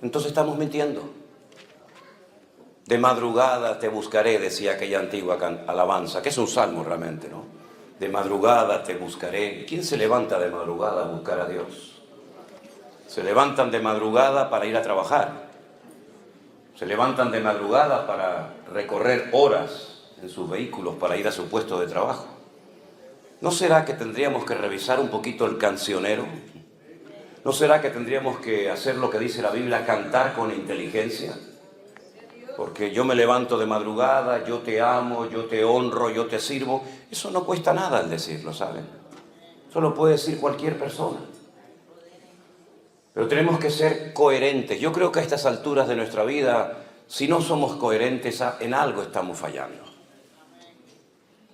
entonces estamos mintiendo. De madrugada te buscaré, decía aquella antigua alabanza, que es un salmo realmente, ¿no? De madrugada te buscaré. ¿Quién se levanta de madrugada a buscar a Dios? Se levantan de madrugada para ir a trabajar. Se levantan de madrugada para recorrer horas en sus vehículos para ir a su puesto de trabajo. ¿No será que tendríamos que revisar un poquito el cancionero? ¿No será que tendríamos que hacer lo que dice la Biblia, cantar con inteligencia? Porque yo me levanto de madrugada, yo te amo, yo te honro, yo te sirvo. Eso no cuesta nada al decirlo, ¿saben? Eso lo puede decir cualquier persona. Pero tenemos que ser coherentes. Yo creo que a estas alturas de nuestra vida, si no somos coherentes, en algo estamos fallando.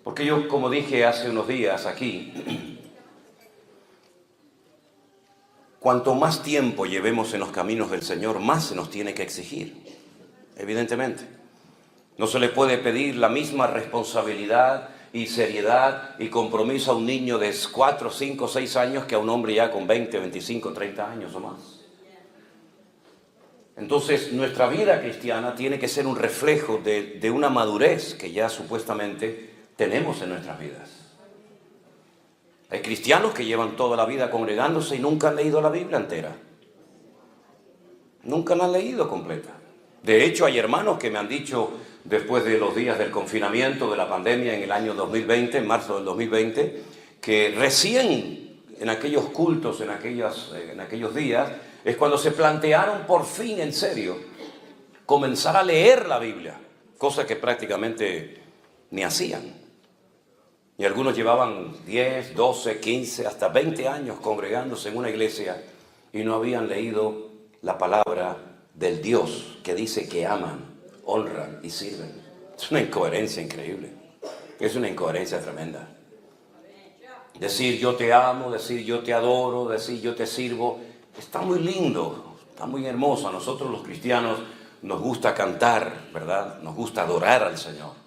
Porque yo, como dije hace unos días aquí, cuanto más tiempo llevemos en los caminos del Señor, más se nos tiene que exigir, evidentemente. No se le puede pedir la misma responsabilidad y seriedad y compromiso a un niño de 4, 5, 6 años que a un hombre ya con 20, 25, 30 años o más. Entonces, nuestra vida cristiana tiene que ser un reflejo de una madurez que ya supuestamente tenemos en nuestras vidas. Hay cristianos que llevan toda la vida congregándose y nunca han leído la Biblia entera. Nunca la han leído completa. De hecho, hay hermanos que me han dicho, después de los días del confinamiento, de la pandemia en el año 2020, en marzo del 2020, que recién en aquellos cultos, en aquellos días, es cuando se plantearon por fin, en serio, comenzar a leer la Biblia, cosa que prácticamente ni hacían. Y algunos llevaban 10, 12, 15, hasta 20 años congregándose en una iglesia y no habían leído la palabra del Dios que dice que aman, honran y sirven. Es una incoherencia increíble. Es una incoherencia tremenda. Decir yo te amo, decir yo te adoro, decir yo te sirvo, está muy lindo, está muy hermoso. A nosotros los cristianos nos gusta cantar, ¿verdad? Nos gusta adorar al Señor.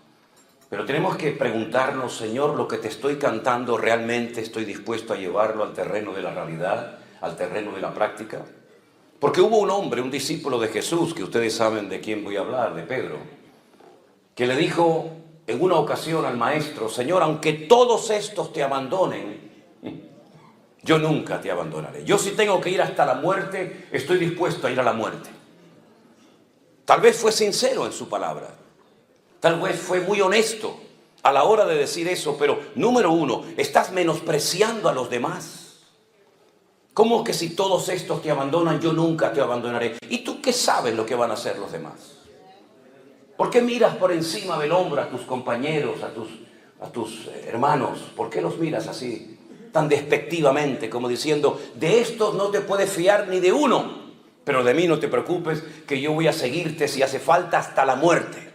Pero tenemos que preguntarnos, Señor, lo que te estoy cantando, ¿realmente estoy dispuesto a llevarlo al terreno de la realidad, al terreno de la práctica? Porque hubo un hombre, un discípulo de Jesús, que ustedes saben de quién voy a hablar, de Pedro, que le dijo en una ocasión al maestro, Señor, aunque todos estos te abandonen, yo nunca te abandonaré. Yo si tengo que ir hasta la muerte, estoy dispuesto a ir a la muerte. Tal vez fue sincero en su palabra. Tal vez fue muy honesto a la hora de decir eso, pero número uno, estás menospreciando a los demás. ¿Cómo que si todos estos te abandonan, yo nunca te abandonaré? ¿Y tú qué sabes lo que van a hacer los demás? ¿Por qué miras por encima del hombro a tus compañeros, a tus hermanos? ¿Por qué los miras así, tan despectivamente, como diciendo, de estos no te puedes fiar ni de uno, pero de mí no te preocupes, que yo voy a seguirte si hace falta hasta la muerte?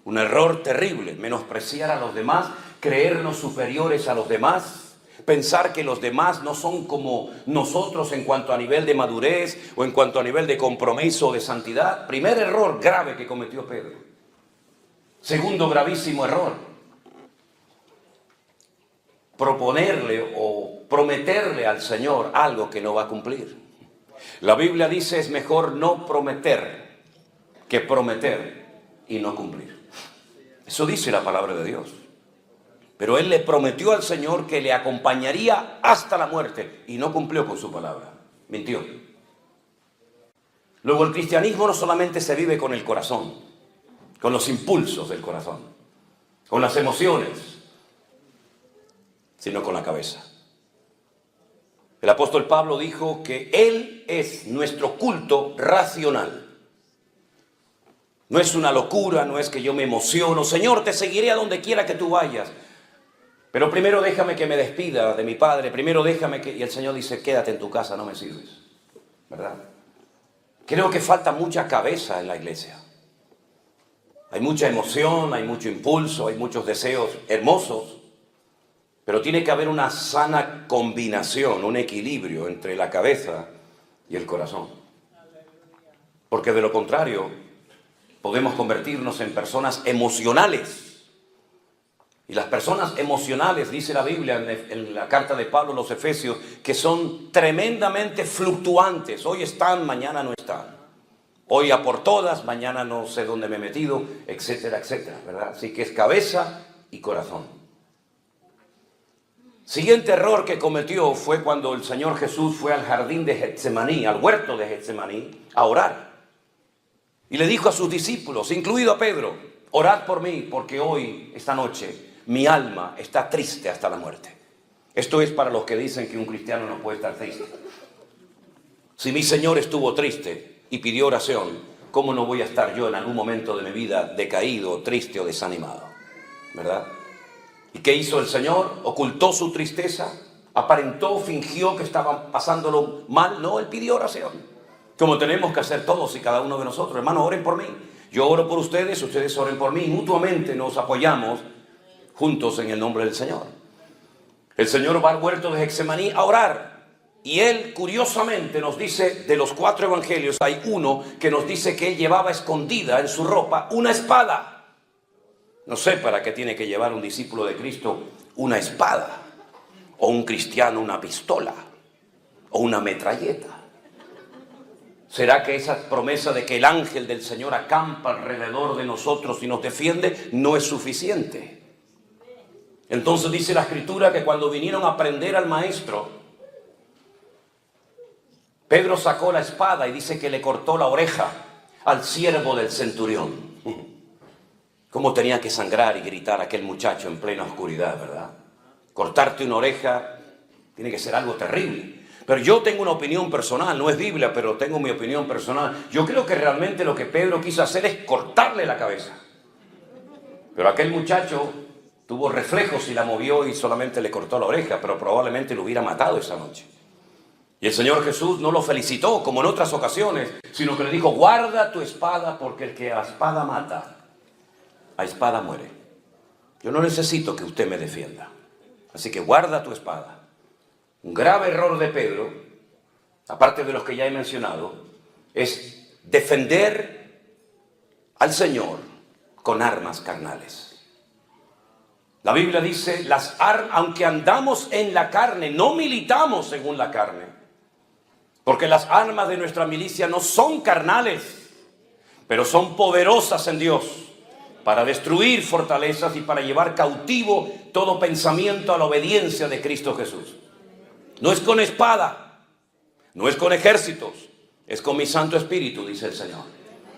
Un error terrible, menospreciar a los demás, creernos superiores a los demás, pensar que los demás no son como nosotros en cuanto a nivel de madurez o en cuanto a nivel de compromiso o de santidad. Primer error grave que cometió Pedro. Segundo gravísimo error, proponerle o prometerle al Señor algo que no va a cumplir. La Biblia dice es mejor no prometer que prometer y no cumplir. Eso dice la palabra de Dios. Pero él le prometió al Señor que le acompañaría hasta la muerte y no cumplió con su palabra. Mintió. Luego el cristianismo no solamente se vive con el corazón, con los impulsos del corazón, con las emociones, sino con la cabeza. El apóstol Pablo dijo que él es nuestro culto racional. No es una locura, no es que yo me emociono. Señor, te seguiré a donde quiera que tú vayas. Pero primero déjame que me despida de mi padre. Primero déjame que... Y el Señor dice, quédate en tu casa, no me sirves. ¿Verdad? Creo que falta mucha cabeza en la iglesia. Hay mucha emoción, hay mucho impulso, hay muchos deseos hermosos. Pero tiene que haber una sana combinación, un equilibrio entre la cabeza y el corazón. Porque de lo contrario, podemos convertirnos en personas emocionales Y las personas emocionales, dice la Biblia en la carta de Pablo a los Efesios, que son tremendamente fluctuantes. Hoy están, mañana no están. Hoy a por todas, mañana no sé dónde me he metido, etcétera, etcétera, ¿verdad? Así que es cabeza y corazón. Siguiente error que cometió fue cuando el Señor Jesús fue al jardín de Getsemaní, al huerto de Getsemaní, a orar. Y le dijo a sus discípulos, incluido a Pedro, orad por mí, porque hoy, esta noche, mi alma está triste hasta la muerte. Esto es para los que dicen que un cristiano no puede estar triste. Si mi Señor estuvo triste y pidió oración, ¿cómo no voy a estar yo en algún momento de mi vida decaído, triste o desanimado? ¿Verdad? ¿Y qué hizo el Señor? ¿Ocultó su tristeza? ¿Aparentó, fingió que estaba pasándolo mal? No, Él pidió oración. Como tenemos que hacer todos y cada uno de nosotros. Hermanos, oren por mí. Yo oro por ustedes, ustedes oren por mí. Mutuamente nos apoyamos juntos en el nombre del Señor. El Señor va al huerto de Getsemaní a orar. Y Él, curiosamente, nos dice, de los 4 evangelios, hay uno que nos dice que Él llevaba escondida en su ropa una espada. No sé para qué tiene que llevar un discípulo de Cristo una espada, o un cristiano una pistola, o una metralleta. ¿Será que esa promesa de que el ángel del Señor acampa alrededor de nosotros y nos defiende no es suficiente? Entonces dice la Escritura que cuando vinieron a prender al maestro, Pedro sacó la espada y dice que le cortó la oreja al siervo del centurión. ¿Cómo tenía que sangrar y gritar aquel muchacho en plena oscuridad, verdad? Cortarte una oreja tiene que ser algo terrible. Pero yo tengo una opinión personal, no es Biblia, pero tengo mi opinión personal. Yo creo que realmente lo que Pedro quiso hacer es cortarle la cabeza. Pero aquel muchacho tuvo reflejos y la movió y solamente le cortó la oreja, pero probablemente lo hubiera matado esa noche. Y el Señor Jesús no lo felicitó como en otras ocasiones, sino que le dijo, guarda tu espada porque el que a espada mata, a espada muere. Yo no necesito que usted me defienda, así que guarda tu espada. Un grave error de Pedro, aparte de los que ya he mencionado, es defender al Señor con armas carnales. La Biblia dice, aunque andamos en la carne, no militamos según la carne. Porque las armas de nuestra milicia no son carnales, pero son poderosas en Dios para destruir fortalezas y para llevar cautivo todo pensamiento a la obediencia de Cristo Jesús. No es con espada, no es con ejércitos, es con mi Santo Espíritu, dice el Señor.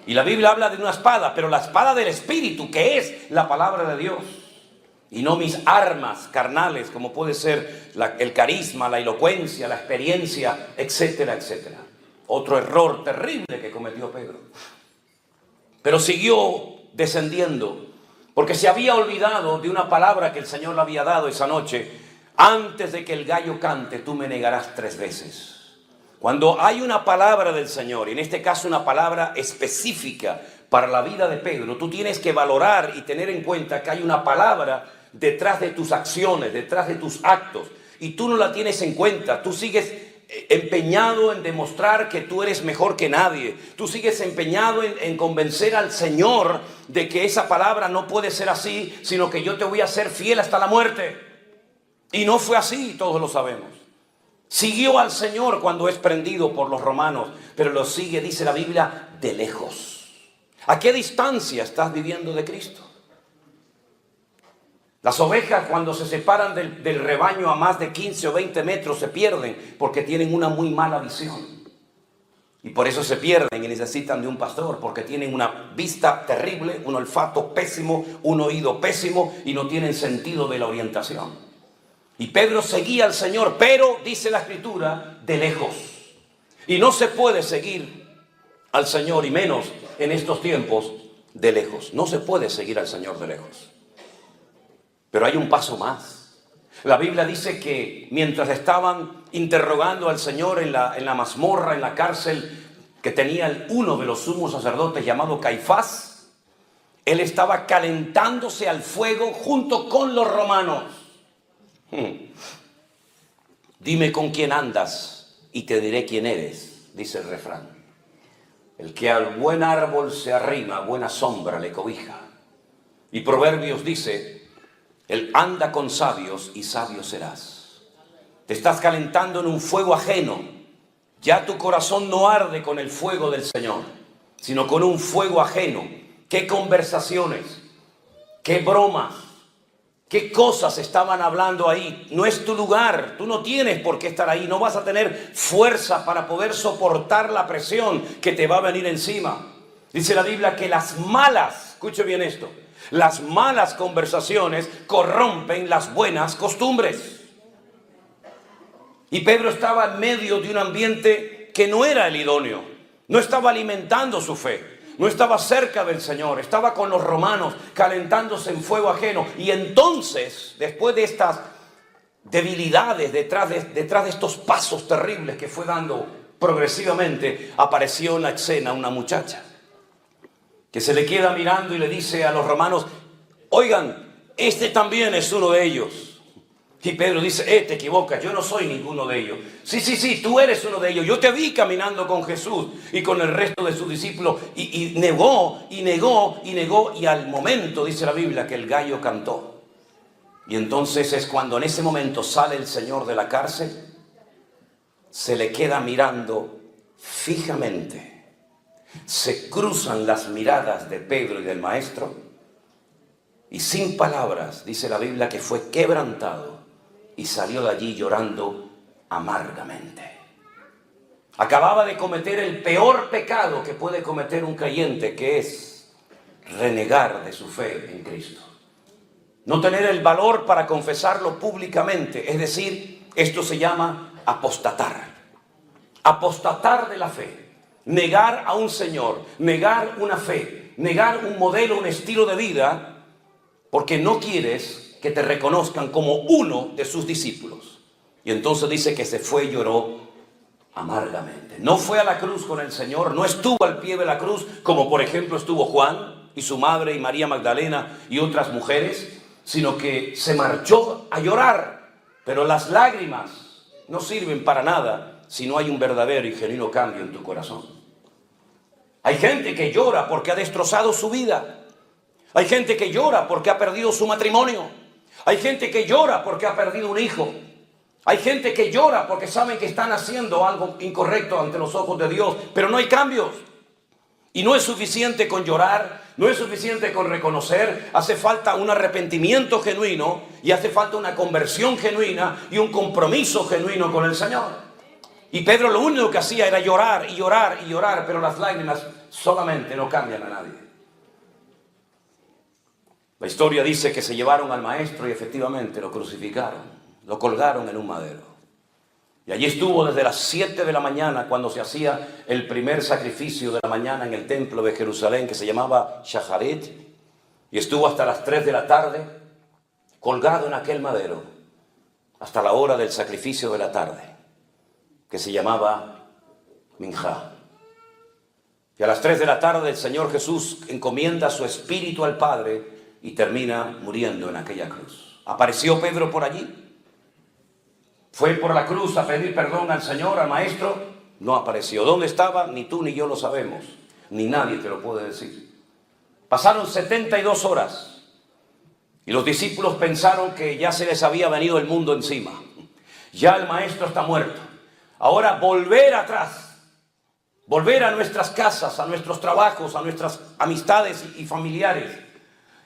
Y la Biblia habla de una espada, pero la espada del Espíritu, que es la palabra de Dios. Y no mis armas carnales, como puede ser el carisma, la elocuencia, la experiencia, etcétera, etcétera. Otro error terrible que cometió Pedro. Pero siguió descendiendo, porque se había olvidado de una palabra que el Señor le había dado esa noche. Antes de que el gallo cante, tú me negarás 3 veces. Cuando hay una palabra del Señor, y en este caso una palabra específica para la vida de Pedro, tú tienes que valorar y tener en cuenta que hay una palabra detrás de tus acciones, detrás de tus actos, y tú no la tienes en cuenta. Tú sigues empeñado en demostrar que tú eres mejor que nadie. Tú sigues empeñado en convencer al Señor de que esa palabra no puede ser así, sino que yo te voy a ser fiel hasta la muerte. Y no fue así, todos lo sabemos. Siguió al Señor cuando es prendido por los romanos, pero lo sigue, dice la Biblia, de lejos. ¿A qué distancia estás viviendo de Cristo? Las ovejas, cuando se separan del rebaño a más de 15 o 20 metros, se pierden porque tienen una muy mala visión. Y por eso se pierden y necesitan de un pastor, porque tienen una vista terrible, un olfato pésimo, un oído pésimo y no tienen sentido de la orientación. Y Pedro seguía al Señor, pero, dice la Escritura, de lejos. Y no se puede seguir al Señor, y menos en estos tiempos, de lejos. No se puede seguir al Señor de lejos. Pero hay un paso más. La Biblia dice que mientras estaban interrogando al Señor en la mazmorra, en la cárcel que tenía uno de los sumos sacerdotes llamado Caifás, él estaba calentándose al fuego junto con los romanos. Dime con quién andas y te diré quién eres, dice el refrán. El que al buen árbol se arrima, buena sombra le cobija. Y Proverbios dice, Él anda con sabios y sabio serás. Te estás calentando en un fuego ajeno. Ya tu corazón no arde con el fuego del Señor, sino con un fuego ajeno. ¿Qué conversaciones? ¿Qué bromas? ¿Qué cosas estaban hablando ahí? No es tu lugar, tú no tienes por qué estar ahí, no vas a tener fuerza para poder soportar la presión que te va a venir encima. Dice la Biblia que las malas, escuche bien esto, las malas conversaciones corrompen las buenas costumbres. Y Pedro estaba en medio de un ambiente que no era el idóneo, no estaba alimentando su fe. No estaba cerca del Señor, estaba con los romanos calentándose en fuego ajeno. Y entonces, después de estas debilidades, detrás de estos pasos terribles que fue dando progresivamente, apareció en la escena una muchacha que se le queda mirando y le dice a los romanos: oigan, este también es uno de ellos. Y Pedro dice: te equivocas, yo no soy ninguno de ellos. Sí, tú eres uno de ellos. Yo te vi caminando con Jesús y con el resto de sus discípulos. Y negó, y al momento, dice la Biblia, que el gallo cantó. Y entonces es cuando en ese momento sale el Señor de la cárcel, se le queda mirando fijamente. Se cruzan las miradas de Pedro y del maestro, y sin palabras, dice la Biblia, que fue quebrantado y salió de allí llorando amargamente. Acababa de cometer el peor pecado que puede cometer un creyente, que es renegar de su fe en Cristo. No tener el valor para confesarlo públicamente, es decir, esto se llama apostatar. Apostatar de la fe. Negar a un Señor, negar una fe, negar un modelo, un estilo de vida, porque no quieres que te reconozcan como uno de sus discípulos. Y entonces dice que se fue y lloró amargamente. No fue a la cruz con el Señor, no estuvo al pie de la cruz, como por ejemplo estuvo Juan y su madre y María Magdalena y otras mujeres, sino que se marchó a llorar. Pero las lágrimas no sirven para nada si no hay un verdadero y genuino cambio en tu corazón. Hay gente que llora porque ha destrozado su vida. Hay gente que llora porque ha perdido su matrimonio. Hay gente que llora porque ha perdido un hijo. Hay gente que llora porque saben que están haciendo algo incorrecto ante los ojos de Dios, pero no hay cambios. Y no es suficiente con llorar, no es suficiente con reconocer, hace falta un arrepentimiento genuino y hace falta una conversión genuina y un compromiso genuino con el Señor. Y Pedro lo único que hacía era llorar y llorar y llorar, pero las lágrimas solamente no cambian a nadie. La historia dice que se llevaron al maestro y efectivamente lo crucificaron, lo colgaron en un madero. Y allí estuvo desde las 7 de la mañana, cuando se hacía el primer sacrificio de la mañana en el templo de Jerusalén, que se llamaba Shacharit, y estuvo hasta las 3 de la tarde, colgado en aquel madero, hasta la hora del sacrificio de la tarde, que se llamaba Minjá. Y a las 3 de la tarde el Señor Jesús encomienda su espíritu al Padre y termina muriendo en aquella cruz. ¿Apareció Pedro por allí? ¿Fue por la cruz a pedir perdón al Señor, al Maestro? No apareció. ¿Dónde estaba? Ni tú ni yo lo sabemos. Ni nadie te lo puede decir. Pasaron 72 horas y los discípulos pensaron que ya se les había venido el mundo encima. Ya el Maestro está muerto. Ahora volver atrás, volver a nuestras casas, a nuestros trabajos, a nuestras amistades y familiares,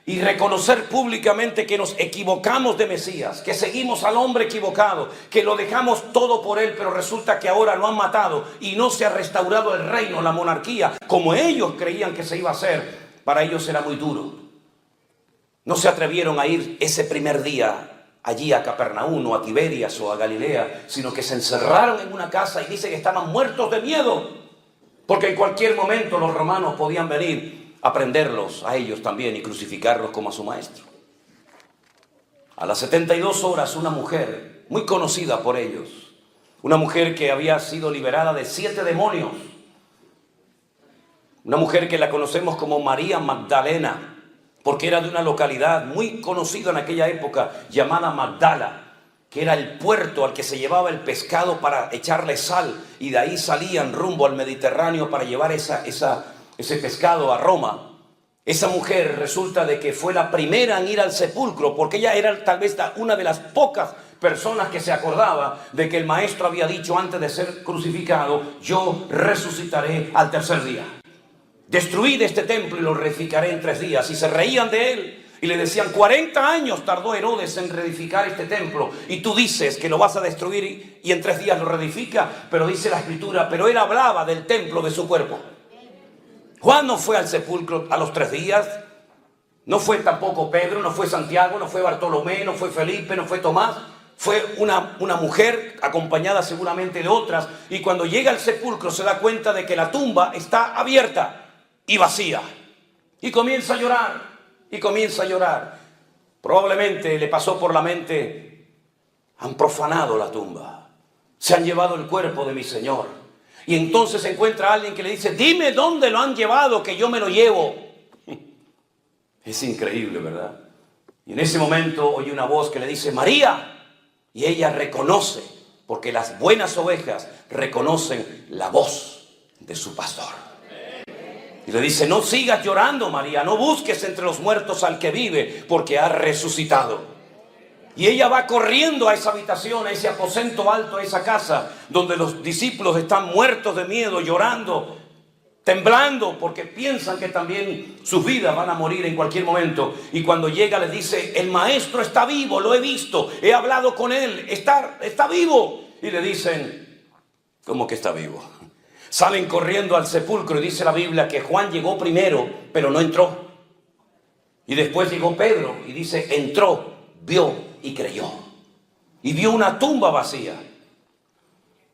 y reconocer públicamente que nos equivocamos de Mesías, que seguimos al hombre equivocado, que lo dejamos todo por él, pero resulta que ahora lo han matado y no se ha restaurado el reino, la monarquía, como ellos creían que se iba a hacer. Para ellos era muy duro. No se atrevieron a ir ese primer día allí a Capernaum o a Tiberias o a Galilea, sino que se encerraron en una casa y dice que estaban muertos de miedo, porque en cualquier momento los romanos podían venir a prenderlos a ellos también y crucificarlos como a su maestro. A las 72 horas una mujer muy conocida por ellos, una mujer que había sido liberada de 7 demonios, una mujer que la conocemos como María Magdalena, porque era de una localidad muy conocida en aquella época llamada Magdala, que era el puerto al que se llevaba el pescado para echarle sal, y de ahí salían rumbo al Mediterráneo para llevar ese pescado a Roma. Esa mujer resulta de que fue la primera en ir al sepulcro, porque ella era tal vez una de las pocas personas que se acordaba de que el maestro había dicho antes de ser crucificado: yo resucitaré al tercer día. Destruid este templo y lo reedificaré en 3 días. Y se reían de él y le decían: 40 años tardó Herodes en reedificar este templo, y tú dices que lo vas a destruir y en 3 días lo reedifica. Pero dice la escritura, pero él hablaba del templo de su cuerpo. Juan no fue al sepulcro a los 3 días, no fue tampoco Pedro, no fue Santiago, no fue Bartolomé, no fue Felipe, no fue Tomás. Fue una mujer acompañada seguramente de otras, y cuando llega al sepulcro se da cuenta de que la tumba está abierta y vacía, y comienza a llorar, y comienza a llorar. Probablemente le pasó por la mente: han profanado la tumba, se han llevado el cuerpo de mi Señor. Y entonces encuentra a alguien que le dice: dime dónde lo han llevado, que yo me lo llevo. Es increíble, ¿verdad? Y en ese momento oye una voz que le dice: María. Y ella reconoce, porque las buenas ovejas reconocen la voz de su pastor. Y le dice: no sigas llorando, María, no busques entre los muertos al que vive, porque ha resucitado. Y ella va corriendo a esa habitación, a ese aposento alto, a esa casa, donde los discípulos están muertos de miedo, llorando, temblando, porque piensan que también sus vidas van a morir en cualquier momento. Y cuando llega les dice: el maestro está vivo, lo he visto, he hablado con él, está vivo. Y le dicen: ¿cómo que está vivo? Salen corriendo al sepulcro, y dice la Biblia que Juan llegó primero, pero no entró. Y después llegó Pedro, y dice: entró, vio y creyó. Y vio una tumba vacía.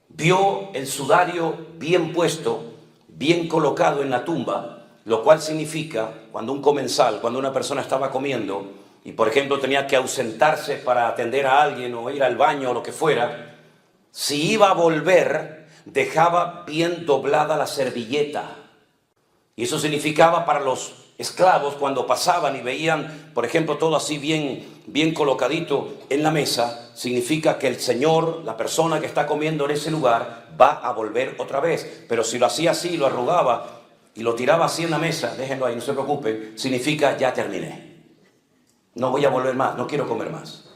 Vio el sudario bien puesto, bien colocado en la tumba, lo cual significa, cuando un comensal, cuando una persona estaba comiendo y por ejemplo tenía que ausentarse para atender a alguien o ir al baño o lo que fuera, si iba a volver, dejaba bien doblada la servilleta. Y eso significaba para los esclavos, cuando pasaban y veían, por ejemplo, todo así bien colocadito en la mesa, significa que el Señor, la persona que está comiendo en ese lugar, va a volver otra vez. Pero si lo hacía así, lo arrugaba y lo tiraba así en la mesa, déjenlo ahí, no se preocupen, significa: ya terminé, no voy a volver más, no quiero comer más.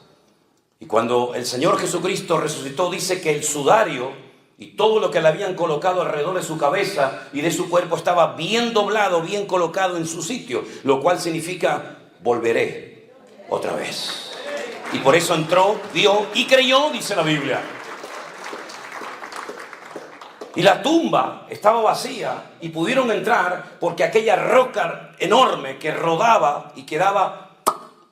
Y cuando el Señor Jesucristo resucitó, dice que el sudario y todo lo que le habían colocado alrededor de su cabeza y de su cuerpo estaba bien doblado, bien colocado en su sitio, lo cual significa: volveré otra vez. Y por eso entró, vio y creyó, dice la Biblia. Y la tumba estaba vacía y pudieron entrar porque aquella roca enorme que rodaba y quedaba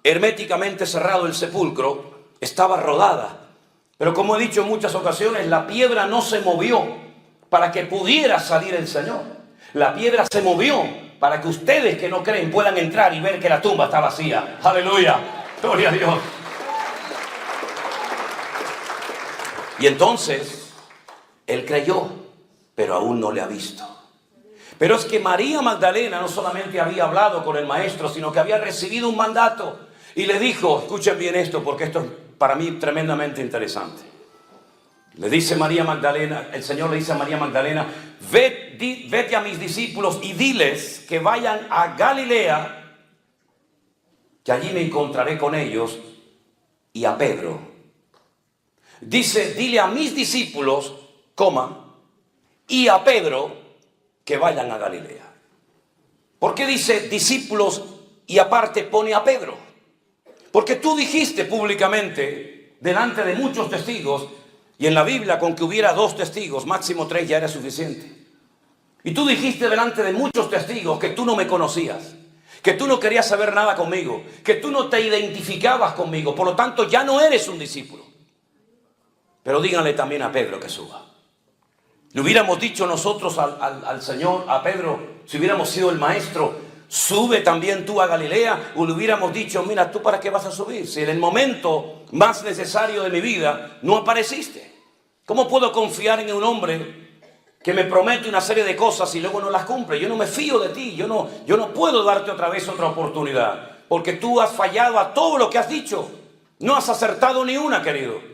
herméticamente cerrado el sepulcro estaba rodada. Pero como he dicho en muchas ocasiones, la piedra no se movió para que pudiera salir el Señor. La piedra se movió para que ustedes que no creen puedan entrar y ver que la tumba está vacía. ¡Aleluya! ¡Gloria a Dios! Y entonces, él creyó, pero aún no le ha visto. Pero es que María Magdalena no solamente había hablado con el maestro, sino que había recibido un mandato. Y le dijo, escuchen bien esto, porque esto es para mí tremendamente interesante. Le dice María Magdalena, el Señor le dice a María Magdalena: vete a mis discípulos y diles que vayan a Galilea, que allí me encontraré con ellos, y a Pedro. Dice: dile a mis discípulos, y a Pedro, que vayan a Galilea. ¿Por qué dice discípulos y aparte pone a Pedro? Porque tú dijiste públicamente, delante de muchos testigos, y en la Biblia con que hubiera 2 testigos, máximo 3 ya era suficiente. Y tú dijiste delante de muchos testigos que tú no me conocías, que tú no querías saber nada conmigo, que tú no te identificabas conmigo, por lo tanto ya no eres un discípulo. Pero díganle también a Pedro que suba. Le hubiéramos dicho nosotros al Señor, a Pedro, si hubiéramos sido el maestro: sube también tú a Galilea. O le hubiéramos dicho: mira, ¿tú para qué vas a subir? Si en el momento más necesario de mi vida no apareciste. ¿Cómo puedo confiar en un hombre que me promete una serie de cosas y luego no las cumple? Yo no me fío de ti, yo no puedo darte otra vez otra oportunidad, porque tú has fallado a todo lo que has dicho. No has acertado ni una, querido.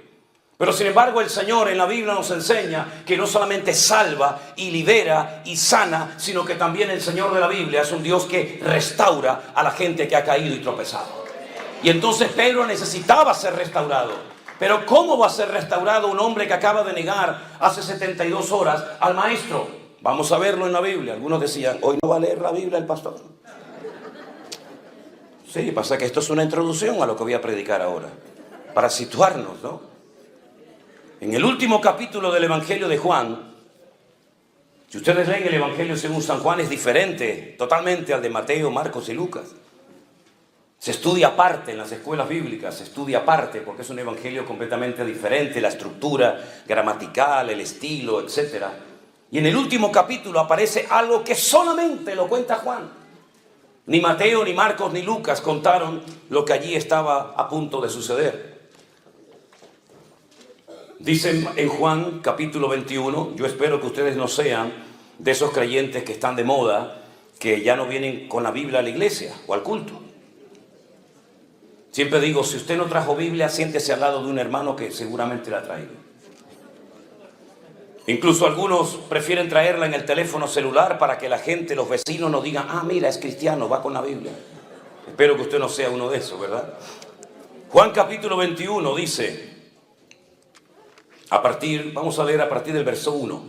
Pero sin embargo el Señor en la Biblia nos enseña que no solamente salva y libera y sana, sino que también el Señor de la Biblia es un Dios que restaura a la gente que ha caído y tropezado. Y entonces Pedro necesitaba ser restaurado. Pero ¿cómo va a ser restaurado un hombre que acaba de negar hace 72 horas al Maestro? Vamos a verlo en la Biblia. Algunos decían, hoy no va a leer la Biblia el pastor. Sí, pasa que esto es una introducción a lo que voy a predicar ahora, para situarnos, ¿no? En el último capítulo del Evangelio de Juan, si ustedes leen el Evangelio según San Juan, es diferente totalmente al de Mateo, Marcos y Lucas. Se estudia aparte en las escuelas bíblicas, se estudia aparte porque es un evangelio completamente diferente, la estructura gramatical, el estilo, etc. Y en el último capítulo aparece algo que solamente lo cuenta Juan. Ni Mateo, ni Marcos, ni Lucas contaron lo que allí estaba a punto de suceder. Dice en Juan capítulo 21, yo espero que ustedes no sean de esos creyentes que están de moda, que ya no vienen con la Biblia a la iglesia o al culto. Siempre digo, si usted no trajo Biblia, siéntese al lado de un hermano que seguramente la traiga. Incluso algunos prefieren traerla en el teléfono celular para que la gente, los vecinos, nos digan, ah, mira, es cristiano, va con la Biblia. Espero que usted no sea uno de esos, ¿verdad? Juan capítulo 21 dice, vamos a leer a partir del verso 1.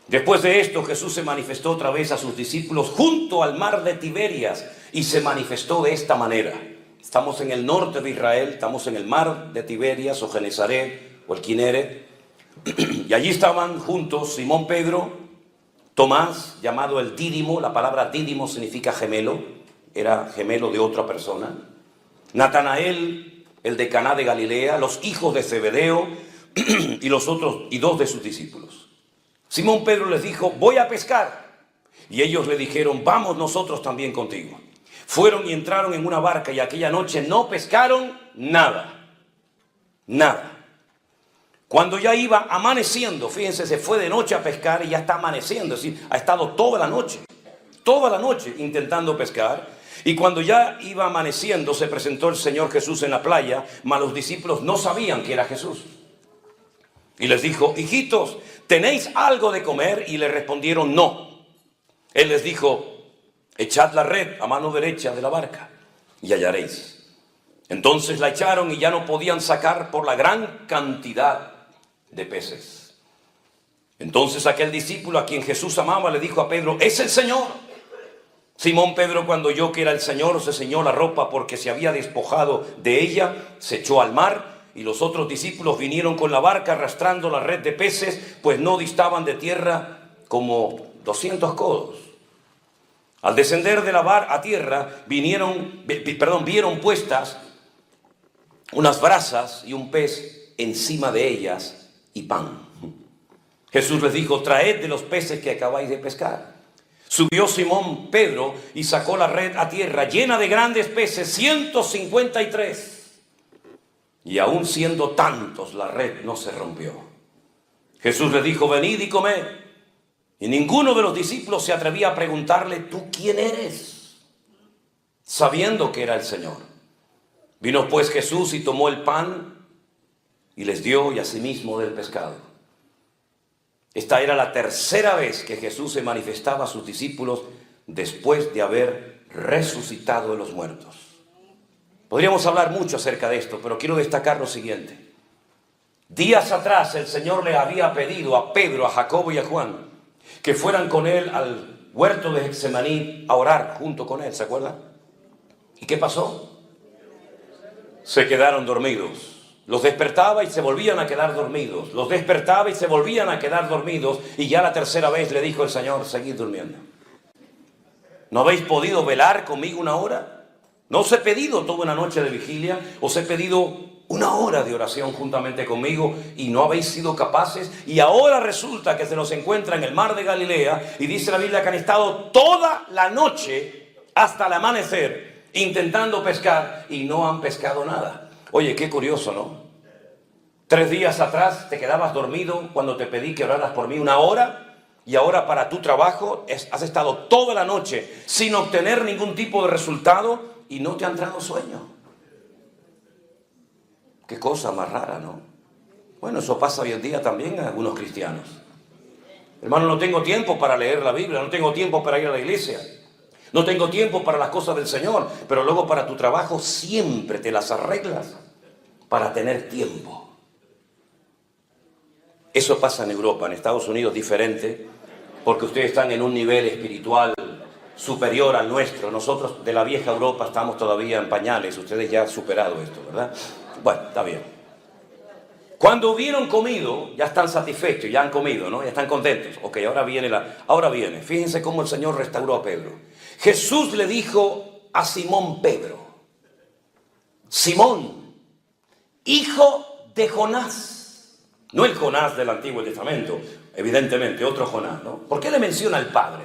Después de esto, Jesús se manifestó otra vez a sus discípulos junto al mar de Tiberias y se manifestó de esta manera. Estamos en el norte de Israel, estamos en el mar de Tiberias o Genesaret o el Kineret. Y allí estaban juntos Simón Pedro, Tomás, llamado el Dídimo, la palabra Dídimo significa gemelo, era gemelo de otra persona, Natanael, el de Caná de Galilea, los hijos de Zebedeo y los otros y dos de sus discípulos. Simón Pedro les dijo, voy a pescar. Y ellos le dijeron, vamos nosotros también contigo. Fueron y entraron en una barca y aquella noche no pescaron nada. Nada. Cuando ya iba amaneciendo, fíjense, se fue de noche a pescar y ya está amaneciendo, es decir, ha estado toda la noche intentando pescar. Y cuando ya iba amaneciendo, se presentó el Señor Jesús en la playa, mas los discípulos no sabían que era Jesús. Y les dijo, hijitos, ¿tenéis algo de comer? Y le respondieron, no. Él les dijo, echad la red a mano derecha de la barca y hallaréis. Entonces la echaron y ya no podían sacar por la gran cantidad de peces. Entonces aquel discípulo a quien Jesús amaba le dijo a Pedro, es el Señor. Simón Pedro, cuando oyó que era el Señor, se ceñó la ropa porque se había despojado de ella, se echó al mar y los otros discípulos vinieron con la barca arrastrando la red de peces, pues no distaban de tierra como 200 codos. Al descender de la barca a tierra, vieron puestas unas brasas y un pez encima de ellas y pan. Jesús les dijo, traed de los peces que acabáis de pescar. Subió Simón Pedro y sacó la red a tierra llena de grandes peces, 153. Y aún siendo tantos, la red no se rompió. Jesús les dijo, venid y comed. Y ninguno de los discípulos se atrevía a preguntarle, ¿tú quién eres? Sabiendo que era el Señor. Vino pues Jesús y tomó el pan y les dio y asimismo del pescado. Esta era la tercera vez que Jesús se manifestaba a sus discípulos después de haber resucitado de los muertos. Podríamos hablar mucho acerca de esto, pero quiero destacar lo siguiente. Días atrás el Señor le había pedido a Pedro, a Jacobo y a Juan que fueran con él al huerto de Getsemaní a orar junto con él, ¿se acuerdan? ¿Y qué pasó? Se quedaron dormidos. Los despertaba y se volvían a quedar dormidos. Los despertaba y se volvían a quedar dormidos. Y ya la tercera vez le dijo el Señor, seguid durmiendo. ¿No habéis podido velar conmigo una hora? ¿No os he pedido toda una noche de vigilia? ¿Os he pedido una hora de oración juntamente conmigo y no habéis sido capaces? Y ahora resulta que se nos encuentra en el mar de Galilea y dice la Biblia que han estado toda la noche hasta el amanecer intentando pescar y no han pescado nada. Oye, qué curioso, ¿no? 3 días atrás te quedabas dormido cuando te pedí que oraras por mí una hora y ahora para tu trabajo has estado toda la noche sin obtener ningún tipo de resultado y no te ha entrado sueño. Qué cosa más rara, ¿no? Bueno, eso pasa hoy en día también a algunos cristianos. Hermano, no tengo tiempo para leer la Biblia, no tengo tiempo para ir a la iglesia, no tengo tiempo para las cosas del Señor, pero luego para tu trabajo siempre te las arreglas para tener tiempo. Eso pasa en Europa, en Estados Unidos diferente, porque ustedes están en un nivel espiritual superior al nuestro. Nosotros de la vieja Europa estamos todavía en pañales, ustedes ya han superado esto, ¿verdad? Bueno, está bien. Cuando hubieron comido, ya están satisfechos, ya han comido, ¿no? Ya están contentos. Ok, ahora viene. Fíjense cómo el Señor restauró a Pedro. Jesús le dijo a Simón Pedro: Simón, hijo de Jonás. No el Jonás del Antiguo Testamento, evidentemente, otro Jonás, ¿no? ¿Por qué le menciona al Padre?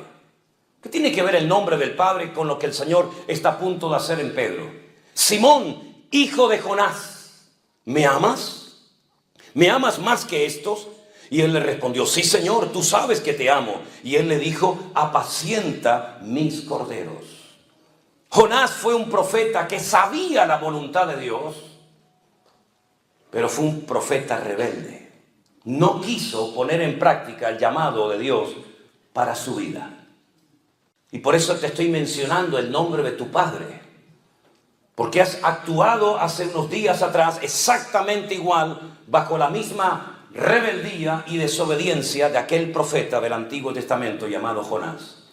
¿Qué tiene que ver el nombre del Padre con lo que el Señor está a punto de hacer en Pedro? Simón, hijo de Jonás, ¿me amas? ¿Me amas más que estos? Y él le respondió: sí, Señor, tú sabes que te amo. Y él le dijo: apacienta mis corderos. Jonás fue un profeta que sabía la voluntad de Dios, pero fue un profeta rebelde. No quiso poner en práctica el llamado de Dios para su vida. Y por eso te estoy mencionando el nombre de tu padre, porque has actuado hace unos días atrás exactamente igual, bajo la misma rebeldía y desobediencia de aquel profeta del Antiguo Testamento llamado Jonás,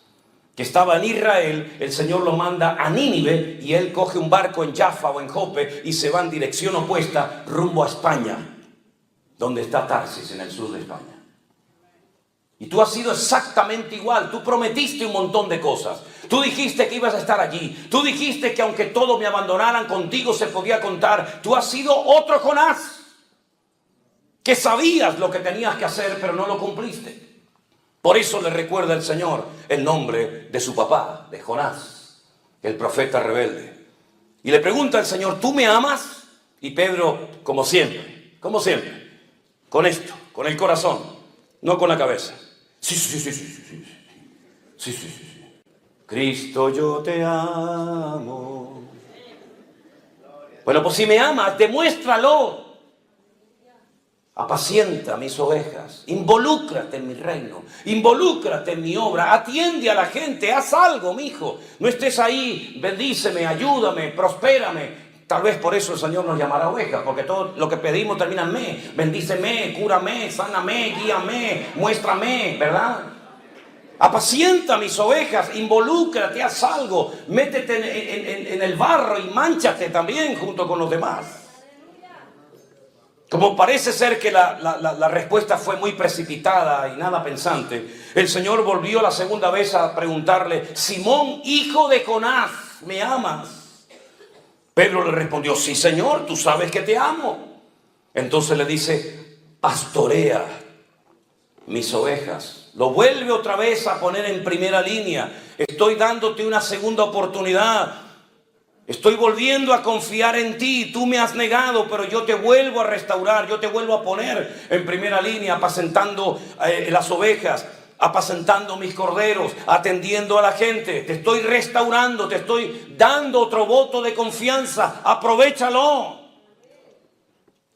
que estaba en Israel. El Señor lo manda a Nínive y él coge un barco en Jaffa o en Jope y se va en dirección opuesta rumbo a España, donde está Tarsis, en el sur de España. Y tú has sido exactamente igual. Tú prometiste un montón de cosas. Tú dijiste que ibas a estar allí. Tú dijiste que aunque todos me abandonaran, contigo se podía contar. Tú has sido otro Jonás, que sabías lo que tenías que hacer, pero no lo cumpliste. Por eso le recuerda el Señor el nombre de su papá, de Jonás, el profeta rebelde. Y le pregunta al Señor: ¿tú me amas? Y Pedro, como siempre, con esto, con el corazón, no con la cabeza. Sí. Cristo, yo te amo. Bueno, pues si me amas, demuéstralo. Apacienta mis ovejas, involúcrate en mi reino, involúcrate en mi obra, atiende a la gente, haz algo, mijo. No estés ahí, bendíceme, ayúdame, prospérame. Tal vez por eso el Señor nos llamará ovejas, porque todo lo que pedimos termina en me. Bendíceme, cúrame, sáname, guíame, muéstrame, ¿verdad? Apacienta mis ovejas, involúcrate, haz algo, métete en el barro y mánchate también junto con los demás. Como parece ser que la respuesta fue muy precipitada y nada pensante, el Señor volvió la segunda vez a preguntarle: Simón, hijo de Jonás, ¿me amas? Pedro le respondió: sí, Señor, tú sabes que te amo. Entonces le dice: pastorea mis ovejas. Lo vuelve otra vez a poner en primera línea. Estoy dándote una segunda oportunidad. Estoy volviendo a confiar en ti. Tú me has negado, pero yo te vuelvo a restaurar. Yo te vuelvo a poner en primera línea, apacentando las ovejas, apacentando mis corderos, atendiendo a la gente. Te estoy restaurando, te estoy dando otro voto de confianza. Aprovechalo.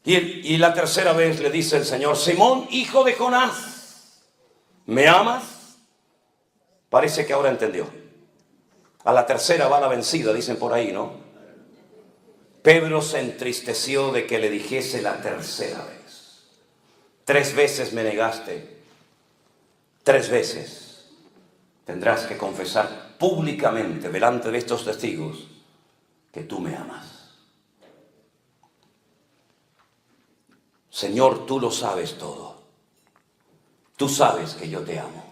Y la tercera vez le dice el Señor: Simón, hijo de Jonás, ¿me amas? Parece que ahora entendió. A la tercera va la vencida, dicen por ahí, ¿no? Pedro se entristeció de que le dijese la tercera vez: 3 veces me negaste. 3 veces tendrás que confesar públicamente delante de estos testigos que tú me amas. Señor, tú lo sabes todo. Tú sabes que yo te amo.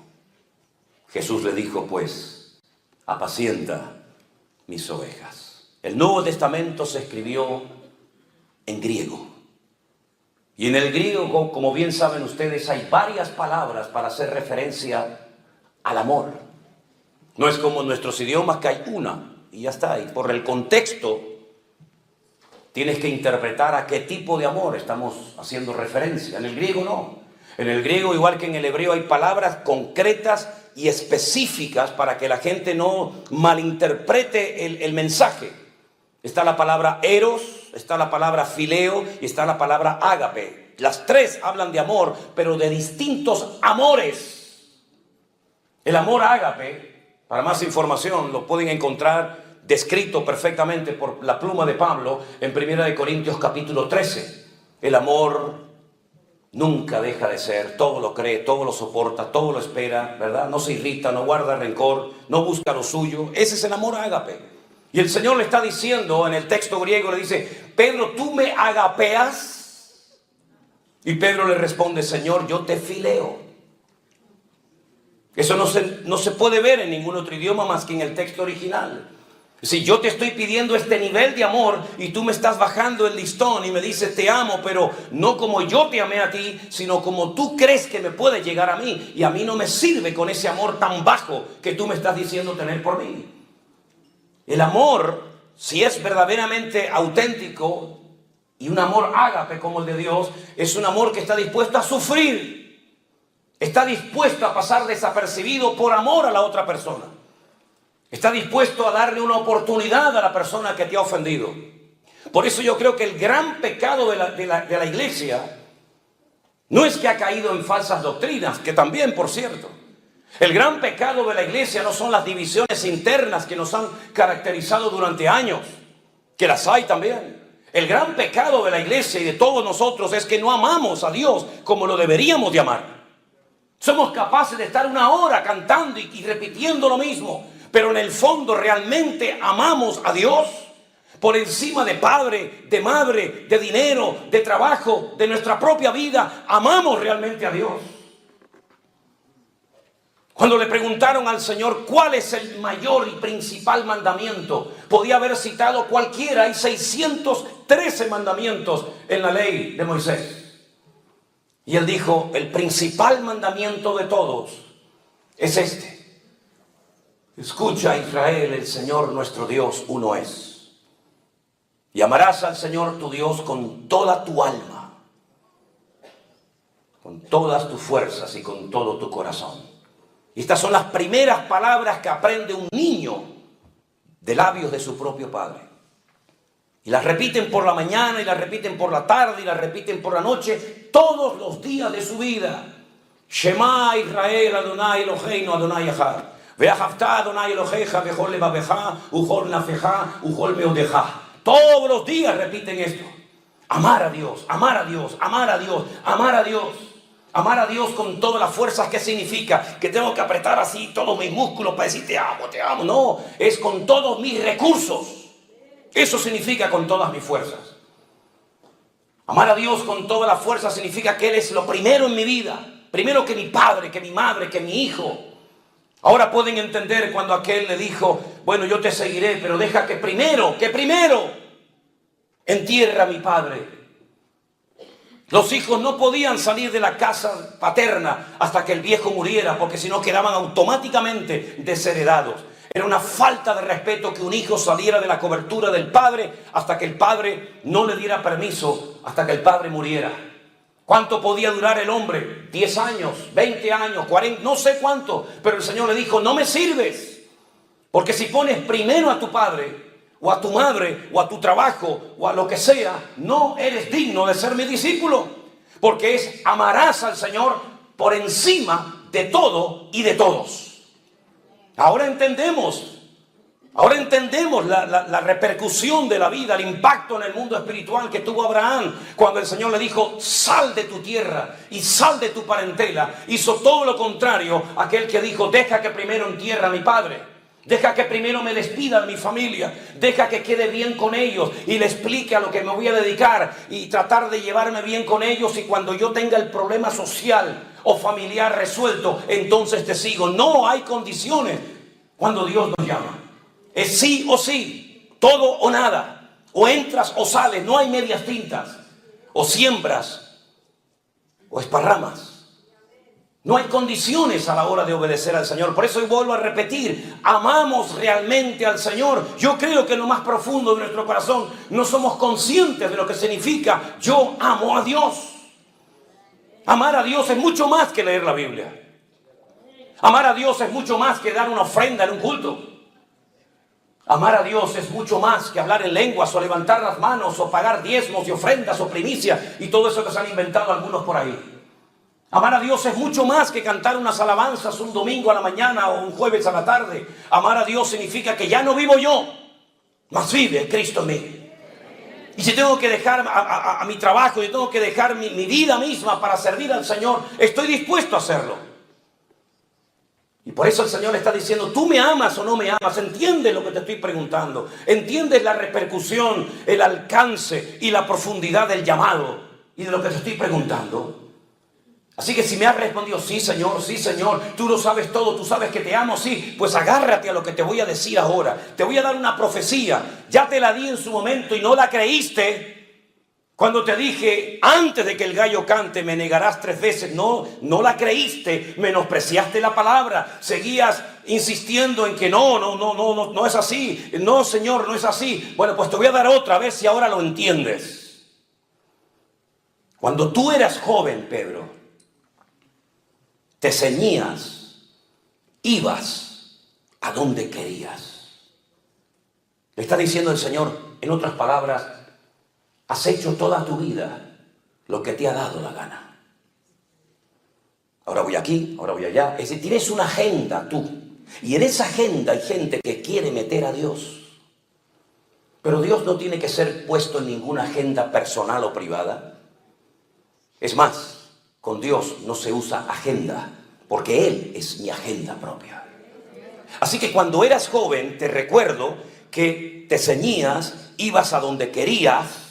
Jesús le dijo, pues, apacienta mis ovejas. El Nuevo Testamento se escribió en griego. Y en el griego, como bien saben ustedes, hay varias palabras para hacer referencia al amor. No es como en nuestros idiomas, que hay una y ya está. Y por el contexto tienes que interpretar a qué tipo de amor estamos haciendo referencia. En el griego no. En el griego, igual que en el hebreo, hay palabras concretas y específicas para que la gente no malinterprete el mensaje. Está la palabra eros, está la palabra fileo y está la palabra ágape. Las tres hablan de amor, pero de distintos amores. El amor ágape, para más información, lo pueden encontrar descrito perfectamente por la pluma de Pablo en 1 Corintios capítulo 13. El amor nunca deja de ser, todo lo cree, todo lo soporta, todo lo espera, ¿verdad? No se irrita, no guarda rencor, no busca lo suyo. Ese es el amor ágape. Y el Señor le está diciendo en el texto griego, le dice: Pedro, ¿tú me agapeas? Y Pedro le responde: Señor, yo te fileo. Eso no se puede ver en ningún otro idioma más que en el texto original. Si yo te estoy pidiendo este nivel de amor y tú me estás bajando el listón y me dices te amo, pero no como yo te amé a ti, sino como tú crees que me puede llegar a mí, y a mí no me sirve con ese amor tan bajo que tú me estás diciendo tener por mí. El amor, si es verdaderamente auténtico y un amor ágape como el de Dios, es un amor que está dispuesto a sufrir, está dispuesto a pasar desapercibido por amor a la otra persona. Está dispuesto a darle una oportunidad a la persona que te ha ofendido. Por eso yo creo que el gran pecado de la iglesia no es que ha caído en falsas doctrinas, que también, por cierto. El gran pecado de la iglesia no son las divisiones internas que nos han caracterizado durante años, que las hay también. El gran pecado de la iglesia y de todos nosotros es que no amamos a Dios como lo deberíamos de amar. Somos capaces de estar una hora cantando y repitiendo lo mismo, pero en el fondo realmente amamos a Dios por encima de padre, de madre, de dinero, de trabajo, de nuestra propia vida. Amamos realmente a Dios. Cuando le preguntaron al Señor cuál es el mayor y principal mandamiento, podía haber citado cualquiera. Hay 613 mandamientos en la ley de Moisés. Y él dijo: el principal mandamiento de todos es este: escucha, Israel, el Señor nuestro Dios uno es. Y amarás al Señor tu Dios con toda tu alma, con todas tus fuerzas y con todo tu corazón. Y estas son las primeras palabras que aprende un niño de labios de su propio padre. Y las repiten por la mañana, y las repiten por la tarde, y las repiten por la noche, todos los días de su vida. Shema Israel, Adonai Eloheinu, Adonai Echad. Ve'ahavta Adonai Elohecha bechol levavecha, uchol nafecha, uchol meodecha. Todos los días repiten esto. Amar a Dios, amar a Dios, amar a Dios, amar a Dios. Amar a Dios con todas las fuerzas. ¿Qué significa? Que tengo que apretar así todos mis músculos para decir te amo, te amo. No, es con todos mis recursos. Eso significa con todas mis fuerzas. Amar a Dios con todas las fuerzas significa que Él es lo primero en mi vida. Primero que mi padre, que mi madre, que mi hijo. Ahora pueden entender cuando aquel le dijo: bueno, yo te seguiré, pero deja que primero entierre a mi padre. Los hijos no podían salir de la casa paterna hasta que el viejo muriera, porque si no quedaban automáticamente desheredados. Era una falta de respeto que un hijo saliera de la cobertura del padre hasta que el padre no le diera permiso, hasta que el padre muriera. ¿Cuánto podía durar el hombre? 10 años, 20 años, 40, no sé cuánto. Pero el Señor le dijo: no me sirves, porque si pones primero a tu padre, o a tu madre, o a tu trabajo, o a lo que sea, no eres digno de ser mi discípulo. Porque amarás al Señor por encima de todo y de todos. Ahora entendemos la repercusión de la vida, el impacto en el mundo espiritual que tuvo Abraham cuando el Señor le dijo: sal de tu tierra y sal de tu parentela. Hizo todo lo contrario a aquel que dijo: deja que primero entierre a mi padre. Deja que primero me despida de mi familia. Deja que quede bien con ellos y le explique a lo que me voy a dedicar y tratar de llevarme bien con ellos. Y cuando yo tenga el problema social o familiar resuelto, entonces te sigo. No hay condiciones cuando Dios nos llama. Es sí o sí, todo o nada. O entras o sales, no hay medias tintas. O siembras o esparramas. No hay condiciones a la hora de obedecer al Señor. Por eso hoy vuelvo a repetir: amamos realmente al Señor. Yo creo que en lo más profundo de nuestro corazón no somos conscientes de lo que significa yo amo a Dios. Amar a Dios es mucho más que leer la Biblia. Amar a Dios es mucho más que dar una ofrenda en un culto. Amar a Dios es mucho más que hablar en lenguas o levantar las manos o pagar diezmos y ofrendas o primicias y todo eso que se han inventado algunos por ahí. Amar a Dios es mucho más que cantar unas alabanzas un domingo a la mañana o un jueves a la tarde. Amar a Dios significa que ya no vivo yo, mas vive Cristo en mí. Y si tengo que dejar a mi trabajo, y tengo que dejar mi vida misma para servir al Señor, estoy dispuesto a hacerlo. Y por eso el Señor está diciendo, ¿tú me amas o no me amas? ¿Entiendes lo que te estoy preguntando? ¿Entiendes la repercusión, el alcance y la profundidad del llamado y de lo que te estoy preguntando? Así que si me has respondido, sí Señor, tú lo sabes todo, tú sabes que te amo, sí, pues agárrate a lo que te voy a decir ahora. Te voy a dar una profecía, ya te la di en su momento y no la creíste. Cuando te dije, antes de que el gallo cante, me negarás 3 veces. No la creíste, menospreciaste la palabra, seguías insistiendo en que no es así. No, Señor, no es así. Bueno, pues te voy a dar otra vez si ahora lo entiendes. Cuando tú eras joven, Pedro, te ceñías, ibas a donde querías. Le está diciendo el Señor, en otras palabras, has hecho toda tu vida lo que te ha dado la gana. Ahora voy aquí, ahora voy allá. Es decir, tienes una agenda tú. Y en esa agenda hay gente que quiere meter a Dios. Pero Dios no tiene que ser puesto en ninguna agenda personal o privada. Es más, con Dios no se usa agenda, porque Él es mi agenda propia. Así que cuando eras joven, te recuerdo que te ceñías, ibas a donde querías.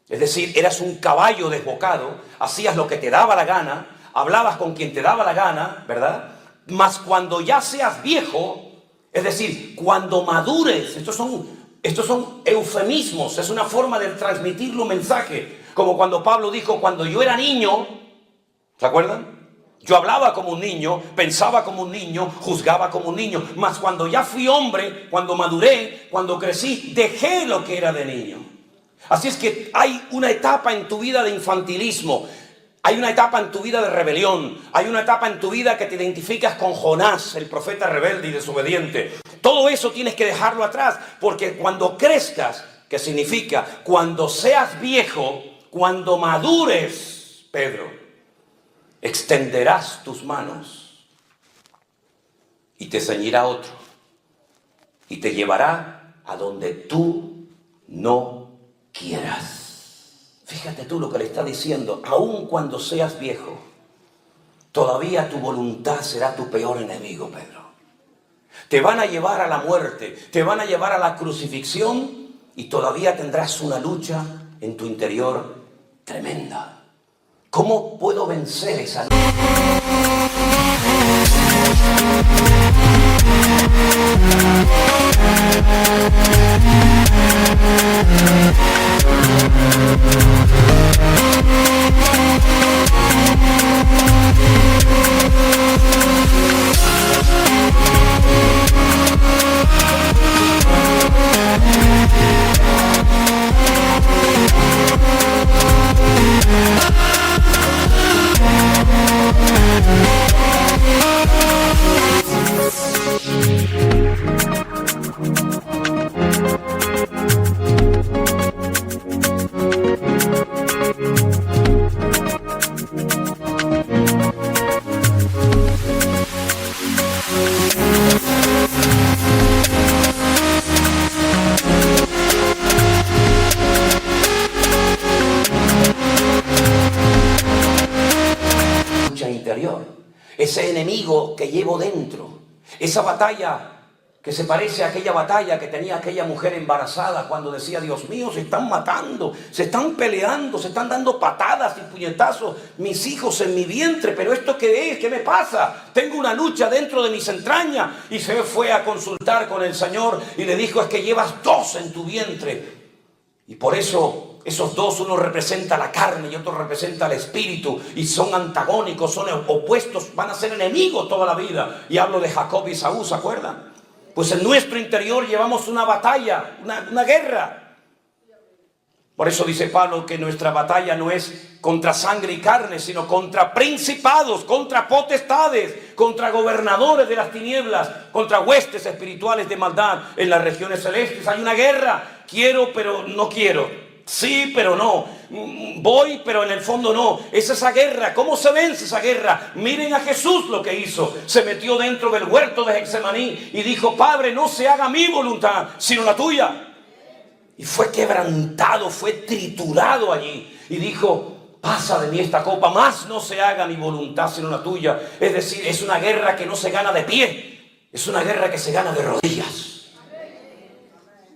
Es decir, eras un caballo desbocado, hacías lo que te daba la gana, hablabas con quien te daba la gana, ¿verdad? Mas cuando ya seas viejo, es decir, cuando madures, estos son eufemismos, es una forma de transmitir un mensaje. Como cuando Pablo dijo, cuando yo era niño, ¿se acuerdan? Yo hablaba como un niño, pensaba como un niño, juzgaba como un niño. Mas cuando ya fui hombre, cuando maduré, cuando crecí, dejé lo que era de niño. Así es que hay una etapa en tu vida de infantilismo, hay una etapa en tu vida de rebelión, hay una etapa en tu vida que te identificas con Jonás, el profeta rebelde y desobediente. Todo eso tienes que dejarlo atrás, porque cuando crezcas, ¿qué significa? Cuando seas viejo, cuando madures, Pedro, extenderás tus manos y te ceñirá otro y te llevará a donde tú no quieras. Fíjate tú lo que le está diciendo. Aun cuando seas viejo, todavía tu voluntad será tu peor enemigo, Pedro. Te van a llevar a la muerte, te van a llevar a la crucifixión y todavía tendrás una lucha en tu interior tremenda. ¿Cómo puedo vencer esa lucha? Ese enemigo que llevo dentro, esa batalla que se parece a aquella batalla que tenía aquella mujer embarazada cuando decía, Dios mío, se están matando, se están peleando, se están dando patadas y puñetazos mis hijos en mi vientre, pero ¿esto qué es? ¿Qué me pasa? Tengo una lucha dentro de mis entrañas. Y se fue a consultar con el Señor y le dijo, es que llevas 2 en tu vientre. Y por eso esos 2, uno representa la carne y otro representa el espíritu, y son antagónicos, son opuestos, van a ser enemigos toda la vida. Y hablo de Jacob y Esaú, ¿se acuerdan? Pues en nuestro interior llevamos una batalla, una guerra. Por eso dice Pablo que nuestra batalla no es contra sangre y carne, sino contra principados, contra potestades, contra gobernadores de las tinieblas, contra huestes espirituales de maldad en las regiones celestes. Hay una guerra. Quiero, pero no quiero. Sí, pero no. Voy, pero en el fondo no. Es esa guerra. ¿Cómo se vence esa guerra? Miren a Jesús lo que hizo. Se metió dentro del huerto de Getsemaní y dijo: Padre, no se haga mi voluntad, sino la tuya. Y fue quebrantado, fue triturado allí. Y dijo: pasa de mí esta copa, más no se haga mi voluntad sino la tuya. Es decir, es una guerra que no se gana de pie, es una guerra que se gana de rodillas.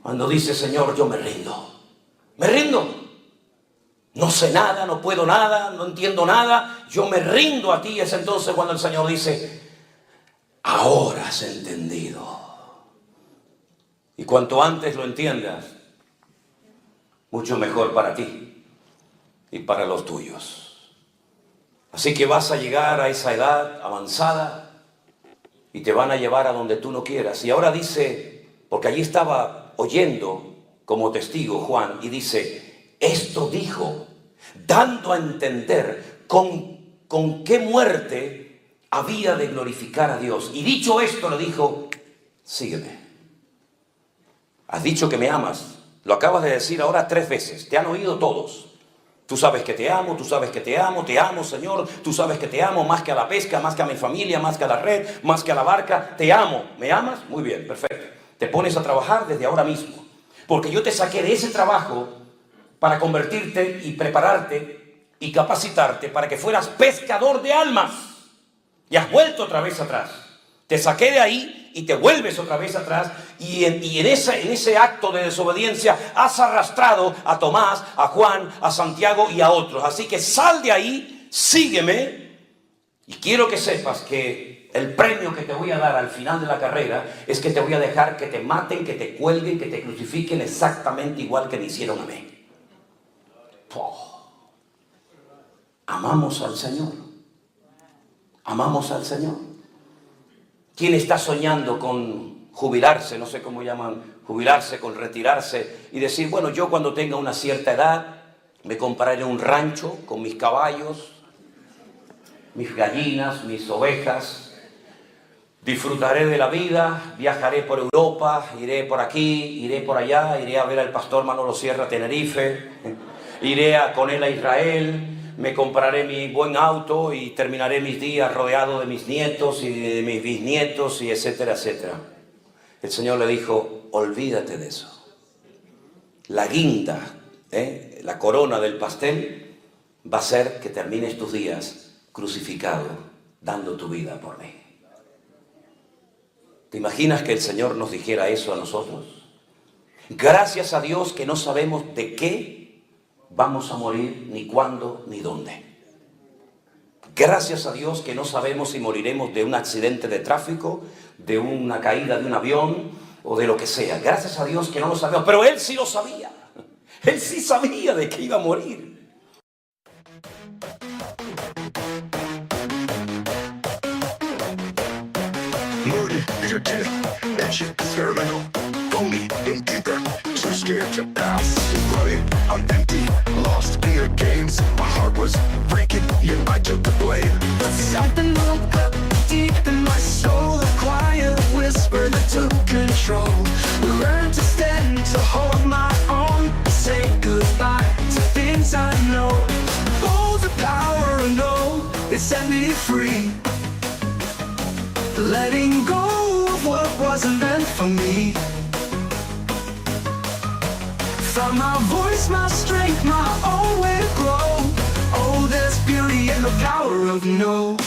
Cuando dice: Señor, yo me rindo. Me rindo. No sé nada, no puedo nada, no entiendo nada. Yo me rindo a ti. Es entonces cuando el Señor dice: ahora has entendido. Y cuanto antes lo entiendas, mucho mejor para ti y para los tuyos. Así que vas a llegar a esa edad avanzada y te van a llevar a donde tú no quieras. Y ahora dice, porque allí estaba oyendo como testigo Juan, y dice: esto dijo, dando a entender con qué muerte había de glorificar a Dios. Y dicho esto le dijo: sígueme. Has dicho que me amas. Lo acabas de decir ahora 3 veces. Te han oído todos. Tú sabes que te amo, tú sabes que te amo, Señor. Tú sabes que te amo más que a la pesca, más que a mi familia, más que a la red, más que a la barca. Te amo. ¿Me amas? Muy bien, perfecto. Te pones a trabajar desde ahora mismo. Porque yo te saqué de ese trabajo para convertirte y prepararte y capacitarte para que fueras pescador de almas. Y has vuelto otra vez atrás. Te saqué de ahí y te vuelves otra vez atrás. Y en ese acto de desobediencia has arrastrado a Tomás, a Juan, a Santiago y a otros. Así que sal de ahí, sígueme. Y quiero que sepas que el premio que te voy a dar al final de la carrera es que te voy a dejar que te maten, que te cuelguen, que te crucifiquen exactamente igual que me hicieron a mí. Oh. Amamos al Señor. Amamos al Señor. ¿Quién está soñando con jubilarse? No sé cómo llaman, jubilarse, con retirarse y decir: bueno, yo cuando tenga una cierta edad me compraré un rancho con mis caballos, mis gallinas, mis ovejas, disfrutaré de la vida, viajaré por Europa, iré por aquí, iré por allá, iré a ver al pastor Manolo Sierra a Tenerife, iré con él a Israel. Me compraré mi buen auto y terminaré mis días rodeado de mis nietos y de mis bisnietos y etcétera, etcétera. El Señor le dijo: olvídate de eso. La guinda, la corona del pastel va a ser que termines tus días crucificado, dando tu vida por mí. ¿Te imaginas que el Señor nos dijera eso a nosotros? Gracias a Dios que no sabemos de qué vamos a morir, ni cuándo, ni dónde. Gracias a Dios que no sabemos si moriremos de un accidente de tráfico, de una caída de un avión o de lo que sea. Gracias a Dios que no lo sabemos, pero Él sí lo sabía. Él sí sabía de que iba a morir. Too scared to pass, running on empty, lost in your games. My heart was breaking, yet I took the blame. But something woke up deep in my soul, a quiet whisper that took control. Learned to stand, to hold my own, say goodbye to things I know. Oh, the power I know, it set me free. Letting go of what wasn't meant for me. Found my voice, my strength, my own way to grow. Oh, there's beauty in the power of no.